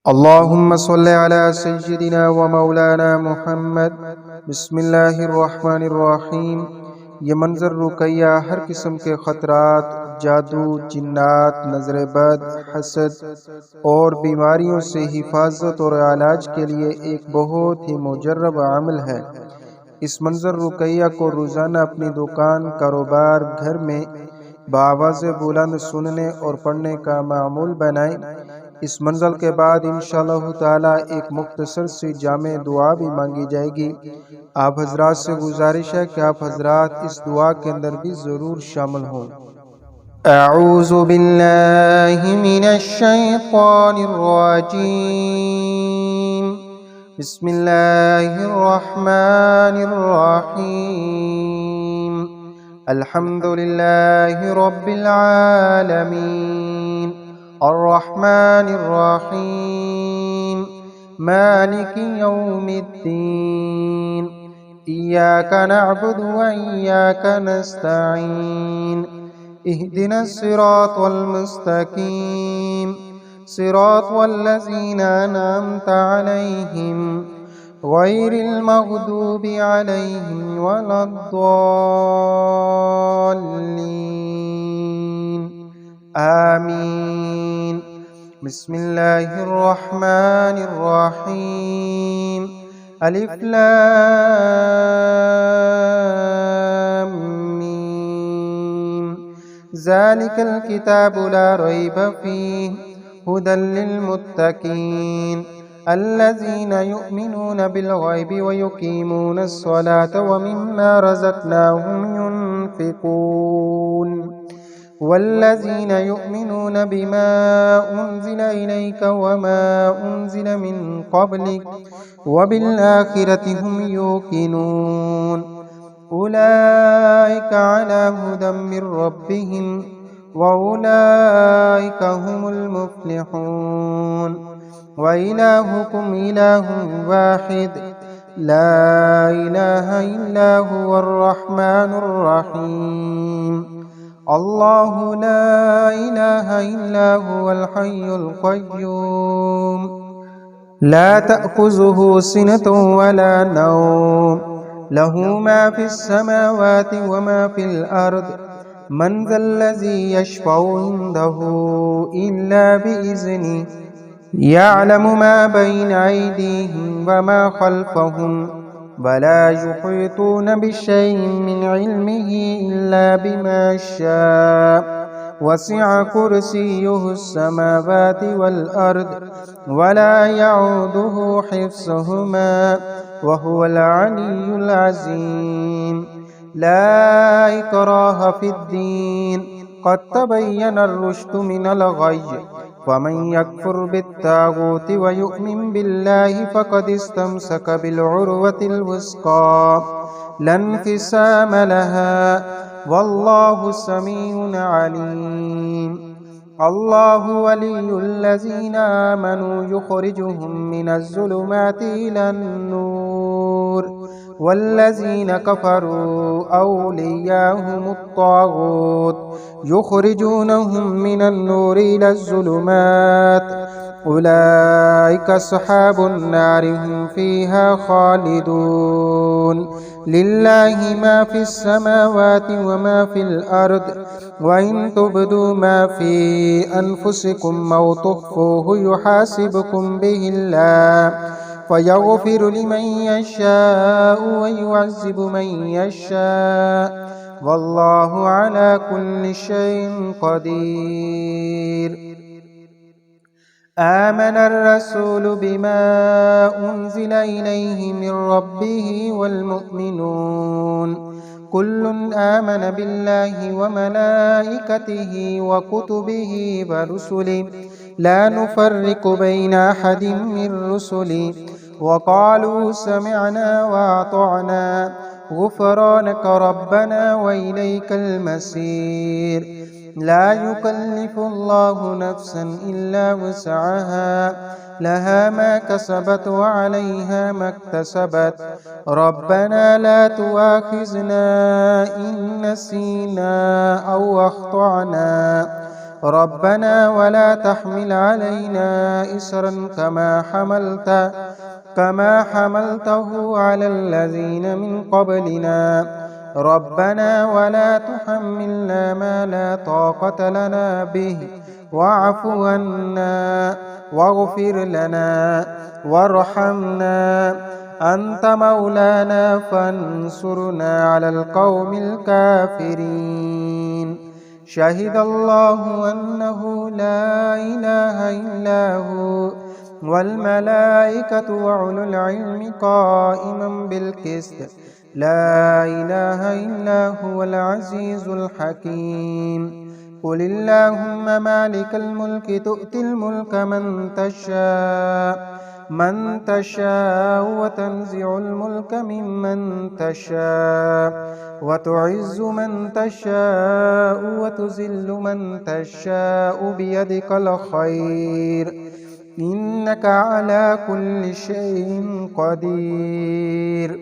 अल्लाहुम्मा सल्ली अला सय्यिदिना व मौलाना मुहम्मद। बिस्मिल्लाहिर्रहमानिर्रहीम। ये मंजर रुकैया हर किस्म के ख़तरात, जादू, जिन्नात, नज़र बद, हसद और बीमारियों से हिफाजत और इलाज के लिए एक बहुत ही मुजर्रब अमल है। इस मंजर रुकैया को रोज़ाना अपनी दुकान, कारोबार, घर में बावाज़ बुलंद सुनने और पढ़ने का मामूल बनाएं। इस मंज़ल के बाद इंशाअल्लाह ताला एक मुख्तसर सी जामे दुआ भी मांगी जाएगी। आप हजरात से गुजारिश है कि आप हजरात इस दुआ के अंदर भी ज़रूर शामिल हों। अऊज़ु बिल्लाहि मिनश शैतानिर रजीम। बिस्मिल्लाहिर रहमानिर रहीम। अल्हम्दुलिल्लाहि रब्बिल आलमीन अर्रहमानिर रहीम मालिकि यौमिद्दीन इय्याका नअबुदु व इय्याका नस्तईन इहदिनस सिरातल मुस्तकीम सिरातल लज़ीना अनअमता अलैहिम गैरिल मग़दूबि अलैहिम वलद्दॉल्लीन आमीन। बिस्मिल्लाहिर्रहमानिर्रहीम। अलिफ लाम मीम। ज़ालिकल किताबु ला रैब फीहि हुदल लिलमुत्तकीन अल्लज़ीना युमिनूना बिल गैबि व युकीमूनस स्वलाता व मिम्मा रज़क़नाहुम युनफ़िक़ून वल्लज़ीना युमिनूना बिमा उन्ज़िला इलैका वमा उन्ज़िला मिन क़ब्लिक व बिल आखिरति हुम युक़िनून उलाइका अला हुदम मिर रब्बिहिम व उलाइका हुमुल मुफ़्लिहून व इलाहुकुम इलाहुन वाहिद ला इलाहा इल्ला हुवर रहमानुर रहीम। अल्लाहु ला इलाहा इल्ला हुवल हय्युल क़य्यूम ला तअख़ुज़ुहु सिनतुन वला नौम लहू मा फ़िस समावाति व मा फ़िल अर्द मन ज़ल्लज़ी यशफ़उ इंदहु इल्ला बिइज़्निहि यअलमु मा बैन अयदीहिम व मा ख़ल्फ़हुम वला युहीतून बिशैइन मिन इल्मिही इल्ला बिमा शाअ वसिअ कुर्सियुहुस समावाति वल अर्द वला यऊदुहु हिफ्ज़ुहुमा व हुवल अलिय्युल अज़ीम। ला इक्राहा फ़िद्दीन क़द तबय्यनर रुश्दु मिनल गय्य वमन यकफुर बित्ताग़ूति व युमिन बिल्लाहि फ़क़द इस्तमसक बिलउर्वतिल वुस्क़ा लन्फ़िसाम लहा वल्लाहु समीउन अलीम। अल्लाहु वलियुल्लज़ीना आमनू युख़रिजुहुम मिनज़्ज़ुलुमाति इलन्नूर वल्लज़ीना कफ़रू औलियाहुमुत ताग़ूत युख़रिजूनहुम मिनन्नूरि इलज़्ज़ुलुमात उलाइका अस्हाबुन नारि हुम फ़ीहा ख़ालिदून। लिल्लाहि मा फ़िस समावाति व मा फ़िल अर्द व इन तुब्दू मा फ़ी अनफुसिकुम औ तुख़्फ़ूहु युहासिबकुम बिहिल्लाह फ़यग़फ़िरु लिमन यशाअ व युअज़्ज़िबु मन यशाअ वल्लाहु अला कुल्लि शैइन क़दीर। आमनर रसूलु बिमा उन्ज़िला इलैहि मिर रब्बिहि वल मुअ्मिनून कुल्लुन आमन बिल्लाहि व मलाइकतिहि व कुतुबिहि व रुसुलिहि ला नुफ़र्रिक़ु बैन अहदिम मिर रुसुलिहि व क़ालू समिअना व अतअना गुफ़रानक रब्बना व इलैकल मसीर। ला युकल्लिफ़ुल्लाहु नफ़्सन इल्ला वुस्अहा लहा मा कसबत व अलैहा मक्तसबत रब्बना ला तुआख़िज़ना इन नसीना औ अख़्तअना ربنا ولا تحمل علينا إسرا كما حملته على الذين من قبلنا ربنا ولا تحملنا ما لا طاقة لنا به واعف عنا واغفر لنا وارحمنا أنت مولانا فانصرنا على القوم الكافرين. شهد الله أنه لا إله إلا هو والملائكة وأولو العلم قائما بالقسط لا إله إلا هو العزيز الحكيم. قل اللهم مالك الملك تؤتي الملك من تشاء وتنزع الملك ممن تشاء وتعز من تشاء وتذل من تشاء بيدك الخير إنك على كل شيء قدير.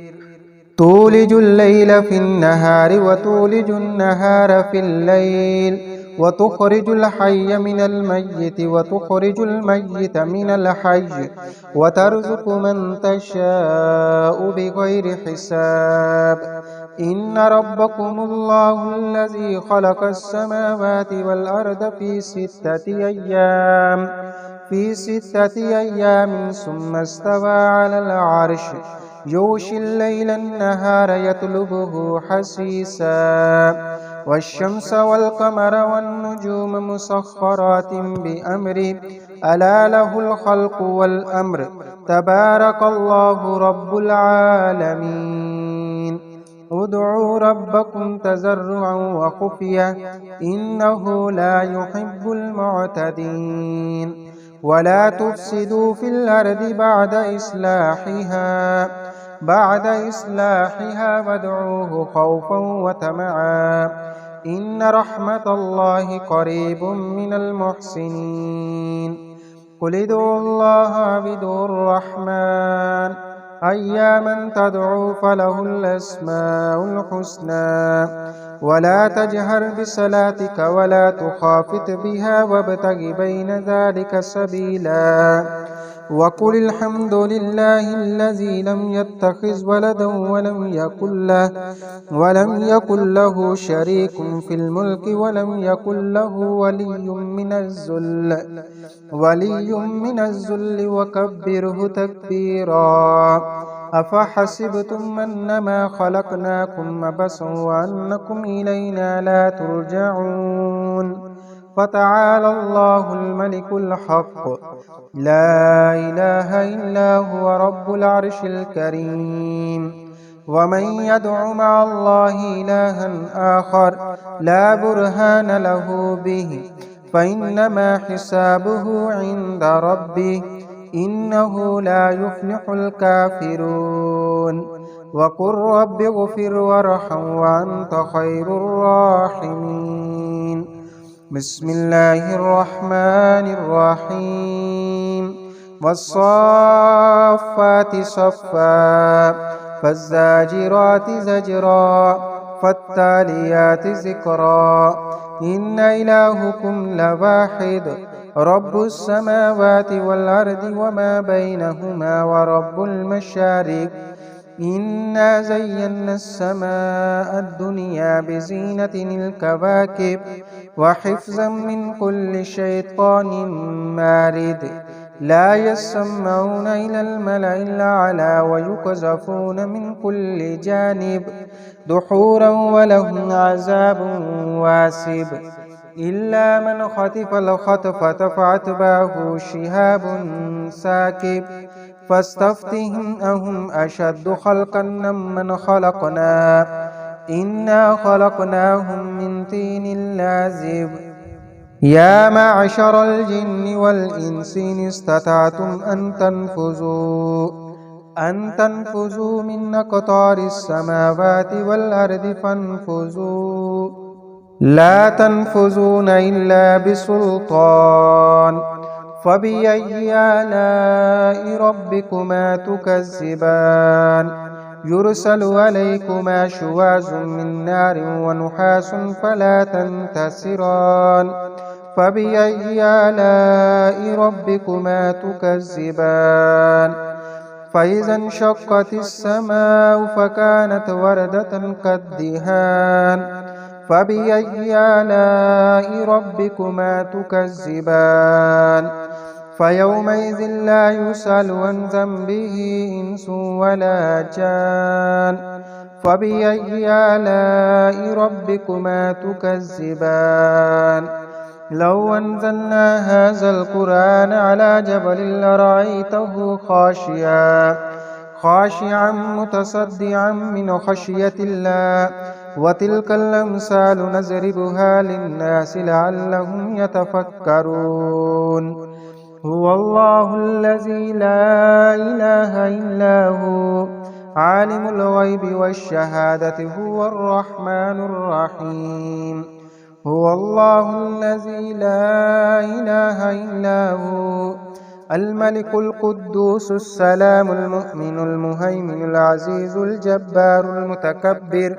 تولج الليل في النهار وتولج النهار في الليل وتخرج الحي من الميت وتخرج الميت من الحي وترزق من تشاء بغير حساب. إن ربكم الله الذي خلق السماوات والأرض في ستة أيام ثم استوى على العرش يغشي الليل النهار يطلبه حثيثا والشمس والقمر والنجوم مسخرات بأمره ألا له الخلق والأمر تبارك الله رب العالمين. ادعوا ربكم تضرعا وخفية إنه لا يحب المعتدين. ولا تفسدوا في الأرض بعد إصلاحها وادعوه خوفا وطمعا إن رحمة الله قريب من المحسنين. قل ادعوا الله وادعوا الرحمن أياما تدعوا فله الأسماء الحسنى ولا تجهر بصلاتك ولا تخافت بها وابتغ بين ذلك سبيلا. وقل الحمد لله الذي لم يتخذ ولدا ولم يكن له شريك في الملك ولم يكن له ولي من الذل وكبره تكبيرا. أفحسبتم أنما خلقناكم عبثا وأنكم إلينا لا ترجعون. فتعالى الله الملك الحق لا إله إلا هو رب العرش الكريم. ومن يدع مع الله إلها آخر لا برهان له به فإنما حسابه عند ربه إنه لا يفلح الكافرون. وقل رب اغفر وارحم وأنت خير الراحمين. بسم الله الرحمن الرحيم. والصافات صفا فالزاجرات زجرا فالتاليات ذكرا إن إلهكم لواحد رب السماوات والأرض وما بينهما ورب المشارق. إنا زينا السماء الدنيا بزينة الكواكب وحفظا من كل شيطان مارد. لا يسمعون إلى الملأ الأعلى ويقذفون من كل جانب دحورا ولهم عذاب واسب. إلا من خطف الخطفة فأتبعه شهاب ساكب. فاستفتهم أهم أشد خلقا ممن خلقنا إنا خلقناهم من طين لازب. يا معشر الجن والإنس إن استطعتم أن تنفذوا من أقطار السماوات والأرض فانفذوا لا تنفذون إلا بسلطان. فبأي آلاء ربكما تكذبان. يرسل عليكما شواظ من نار ونحاس فلا تنتصران. فبأي آلاء ربكما تكذبان فإذا انشقت السماء فكانت وردة كالدهان فبأي آلاء ربكما تكذبان فيومئذ لا يسأل عن ذنبه إنس ولا جان فبأي آلاء ربكما تكذبان لو أنزلنا هذا القرآن على جبل لرأيته خاشعا متصدعا من خشية الله وتلك الأمثال نضربها للناس لعلهم يتفكرون هو الله الذي لا إله إلا هو عالم الغيب والشهادة هو الرحمن الرحيم هو الله الذي لا إله إلا هو الملك القدوس السلام المؤمن المهيمن العزيز الجبار المتكبر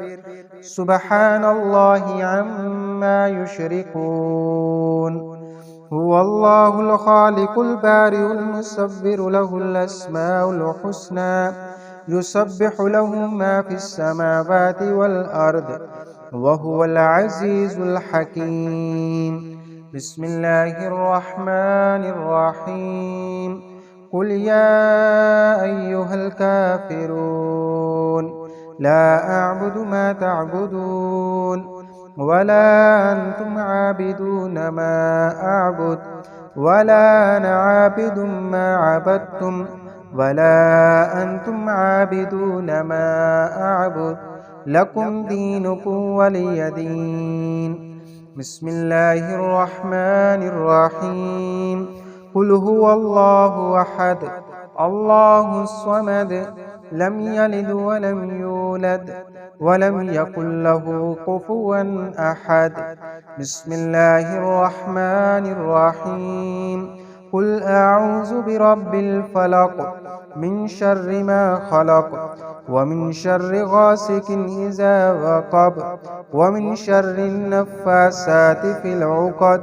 سبحان الله عما يشركون هو الله الخالق البارئ المصور له الأسماء الحسنى يسبح له ما في السماوات والأرض وهو العزيز الحكيم بسم الله الرحمن الرحيم قل يا أيها الكافرون لا أعبد ما تعبدون ولا أنتم عابدون ما أعبد ولا أنا عابد ما عبدتم ولا أنتم عابدون ما أعبد لكم دينكم ولي دين بسم الله الرحمن الرحيم قل هو الله أحد الله الصمد لم يلد ولم يولد ولم يكن له كفوا أحد بسم الله الرحمن الرحيم قل أعوذ برب الفلق من شر ما خلق ومن شر غاسق إذا وقب ومن شر النفاسات في العقد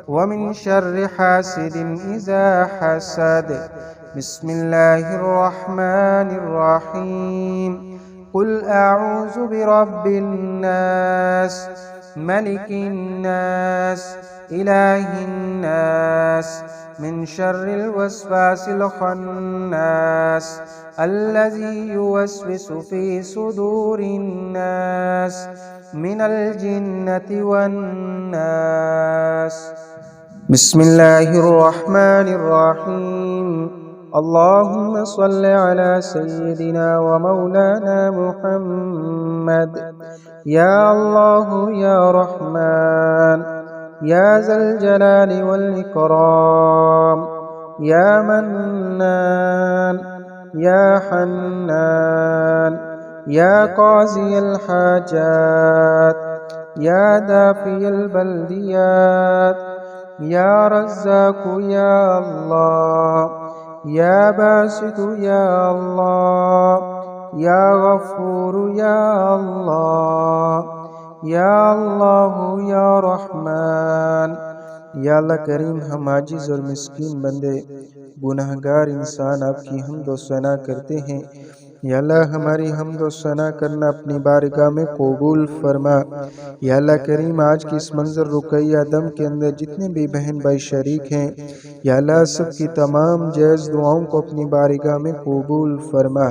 ومن شر حاسد إذا حسد بسم الله الرحمن الرحيم قل أعوذ برب الناس ملك الناس إله الناس من شر الوسواس الخناس الذي يوسوس في صدور الناس من الجنة والناس بسم الله الرحمن الرحيم اللهم صل على سيدنا ومولانا محمد يا الله يا رحمن يا ذا الجلال والإكرام يا منان يا حنان يا قاضي الحاجات يا دافي البلديات يا رزاق يا الله يا باسط يا الله يا غفور يا الله या अल्लाह या रहमान। या अल्लाह करीम, हम आजिज़ और मिस्कीन बंदे गुनाहगार इंसान आपकी हम्द व सना करते हैं। या अल्लाह, हमारी हम्द व सना करना अपनी बारगाह में कबूल फरमा। या अल्लाह करीम, आज की इस मंजर रुकैया दम के अंदर जितने भी बहन भाई शरीक हैं, या अल्लाह सबकी तमाम जायज़ दुआओं को अपनी बारगाह में कबूल फरमा।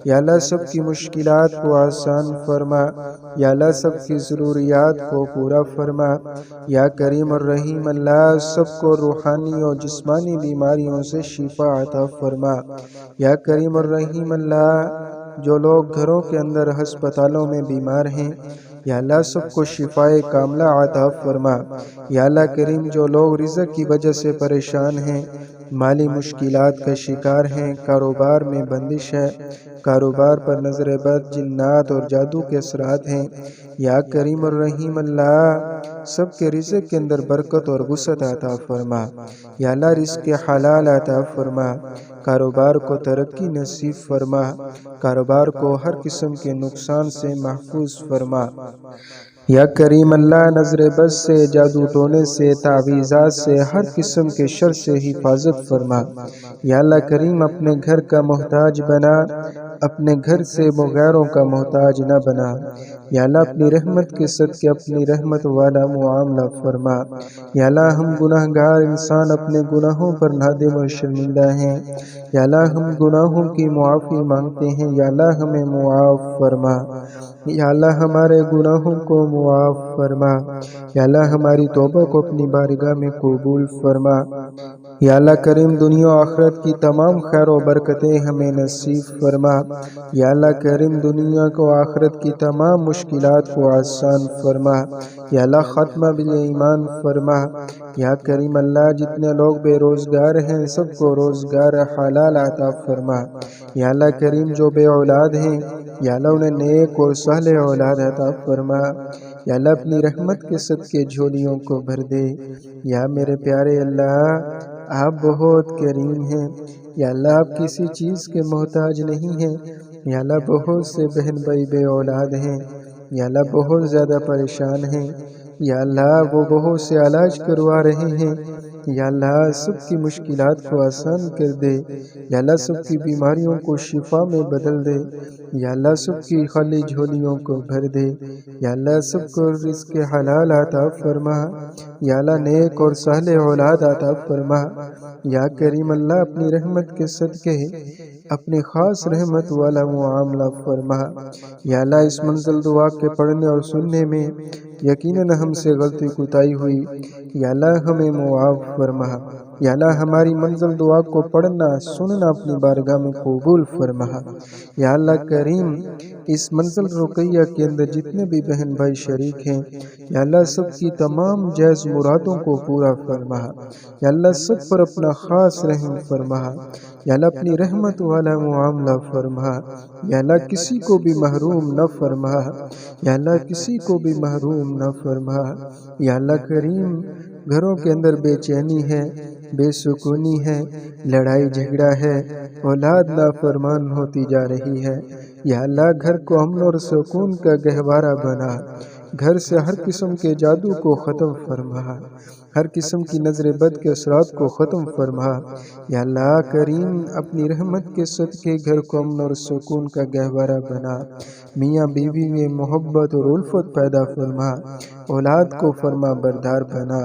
या अल्लाह सबकी मुश्किलात को आसान फरमा। या अल्लाह सबकी ज़रूरियात को पूरा फरमा। या करीम और रहीम अल्लाह, सबको रूहानी और जिस्मानी बीमारियों से शिफा अता फरमा। या करीम और रहीम अल्लाह, जो लोग घरों के अंदर अस्पतालों में बीमार हैं, या अल्लाह सबको शिफाए कामला अता फरमा। या अल्लाह करीम, जो लोग रिज़्क़ की वजह से परेशान हैं, माली मुश्किलात का शिकार हैं, कारोबार में बंदिश है, कारोबार पर नज़र बद, जिन्नात और जादू के असरात हैं, या करीम और रहीम अल्लाह, सबके रिज़्क़ के अंदर बरकत और वुसअत अता फरमा। या अल्लाह, रिज़्क़ हलाल अता फरमा। कारोबार को तरक्की नसीब फरमा। कारोबार को हर किस्म के नुकसान से महफूज फरमा। یا کریم اللہ نظر بد سے، جادو ٹونے سے، تعویذات سے، ہر قسم کے شر سے حفاظت فرما۔ یا اللہ کریم اپنے گھر کا محتاج بنا، اپنے گھر سے غیروں کا محتاج نہ بنا۔ یا اللہ اپنی رحمت کے صدقے اپنی رحمت والا معاملہ فرما۔ یا اللہ ہم گناہ گار انسان اپنے گناہوں پر نادم و شرمندہ ہیں۔ یا اللہ ہم گناہوں کی معافی مانگتے ہیں، یا اللہ ہمیں معاف فرما۔ یا اللہ ہمارے گناہوں کو معاف فرما۔ یا اللہ ہماری توبہ کو اپنی بارگاہ میں قبول فرما۔ یا اللہ کریم دنیا و آخرت کی تمام خیر و برکتیں ہمیں نصیب فرما۔ یا اللہ کریم دنیا کو آخرت کی تمام مشکلات کو آسان فرما۔ یا اللہ ختمہ بالایمان فرما۔ یا کریم اللہ جتنے لوگ بے روزگار ہیں سب کو روزگار حلال عطا فرما۔ یا اللہ کریم جو بے اولاد ہیں یا اللہ انہیں نیک اور صالح اولاد عطا فرما۔ یا اللہ اپنی رحمت کے صدقے جھولیوں کو بھر دے۔ یا میرے پیارے اللہ آپ بہت کریم ہیں۔ یا اللہ آپ کسی چیز کے محتاج نہیں ہیں۔ یا اللہ بہت سے بہن بھائی بے اولاد ہیں۔ یا اللہ بہت زیادہ پریشان ہیں۔ یا اللہ وہ بہت سے علاج کروا رہے ہیں۔ یا اللہ سب کی مشکلات کو آسان کر دے۔ یا اللہ سب کی بیماریوں کو شفا میں بدل دے۔ یا اللہ سب کی خالی جھولیوں کو بھر دے۔ یا اللہ سب کو رزق حلال عطا فرما۔ یا اللہ نیک اور صالح اولاد عطا فرما۔ یا کریم اللہ اپنی رحمت کے صدقے اپنی خاص رحمت والا معاملہ فرما۔ یا اللہ اس منزل دعا کے پڑھنے اور سننے میں یقیناً ہم سے غلطی کوتاہی ہوئی، یا اللہ ہمیں معاف فرما۔ یا اللہ ہماری منزل دعا کو پڑھنا سننا اپنی بارگاہ میں قبول فرما۔ یا اللہ کریم اس منزل رقیہ کے اندر جتنے بھی بہن بھائی شریک ہیں یا اللہ سب کی تمام جائز مرادوں کو پورا فرما۔ یا اللہ سب پر اپنا خاص رحم فرما۔ یا اللہ اپنی رحمت والا معاملہ فرما۔ یا اللہ کسی کو بھی محروم نہ فرما۔ یا اللہ کسی کو بھی محروم نہ فرما۔ یا اللہ کریم گھروں کے اندر بے چینی ہے، بے سکونی ہے، لڑائی جھگڑا ہے، اولاد نافرمان ہوتی جا رہی ہے۔ یا اللہ گھر کو امن اور سکون کا گہوارہ بنا۔ گھر سے ہر قسم کے جادو کو ختم فرما، ہر قسم کی نظر بد کے اثرات کو ختم فرما۔ یا اللہ کریم اپنی رحمت کے صدقے گھر کو امن اور سکون کا گہوارہ بنا۔ میاں بیوی میں محبت اور الفت پیدا فرما، اولاد کو فرما بردار بنا۔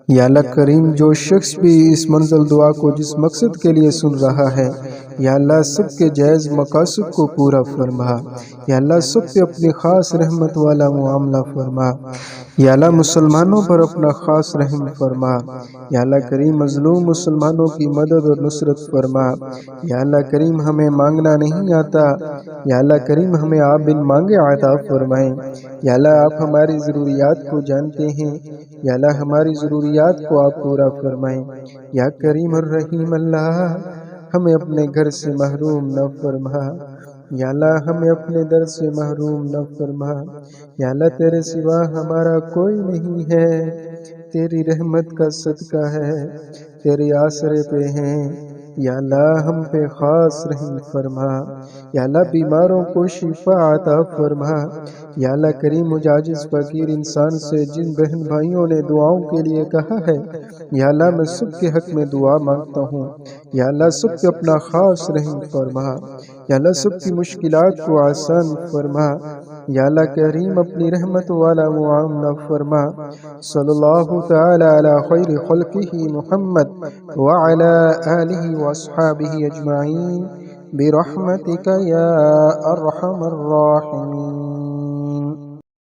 یا اللہ کریم جو شخص بھی اس منزل دعا کو جس مقصد کے لیے سن رہا ہے یا اللہ سب کے جائز مقاصد کو پورا فرما۔ یا اللہ سب پہ اپنی خاص رحمت والا معاملہ فرما۔ یا اللہ مسلمانوں پر اپنا خاص رحم فرما۔ یا اللہ کریم مظلوم مسلمانوں کی مدد اور نصرت فرما۔ یا اللہ کریم ہمیں مانگنا نہیں آتا، یا اللہ کریم ہمیں آپ بن مانگے عطا فرمائیں۔ یا اللہ آپ ہماری ضروریات کو جانتے ہیں، یا اللہ ہماری ضروریات کو آپ پورا فرمائیں۔ یا کریم الرحیم اللہ ہمیں اپنے گھر سے محروم نہ فرما۔ یا اللہ ہمیں اپنے در سے محروم نہ فرما۔ یا اللہ تیرے سوا ہمارا کوئی نہیں ہے، تیری رحمت کا صدقہ ہے، تیرے آسرے پہ ہیں۔ یا اللہ ہم پہ خاص رحم فرما۔ یا اللہ بیماروں کو شفا عطا فرما۔ یا اللہ کریم مجھ عاجز فقیر انسان سے جن بہن بھائیوں نے دعاؤں کے لیے کہا ہے یا اللہ میں سب کے حق میں دعا مانگتا ہوں، یا اللہ سب پہ اپنا خاص رحم فرما۔ یا اللہ سب کی مشکلات کو آسان فرما۔ یا اللہ کریم اپنی رحمت والا معاملہ فرما۔ صلی اللہ تعالی علی خیر خلقہ محمد وعلی آلہ واصحابہ اجمعین برحمتک یا ارحم الراحمین۔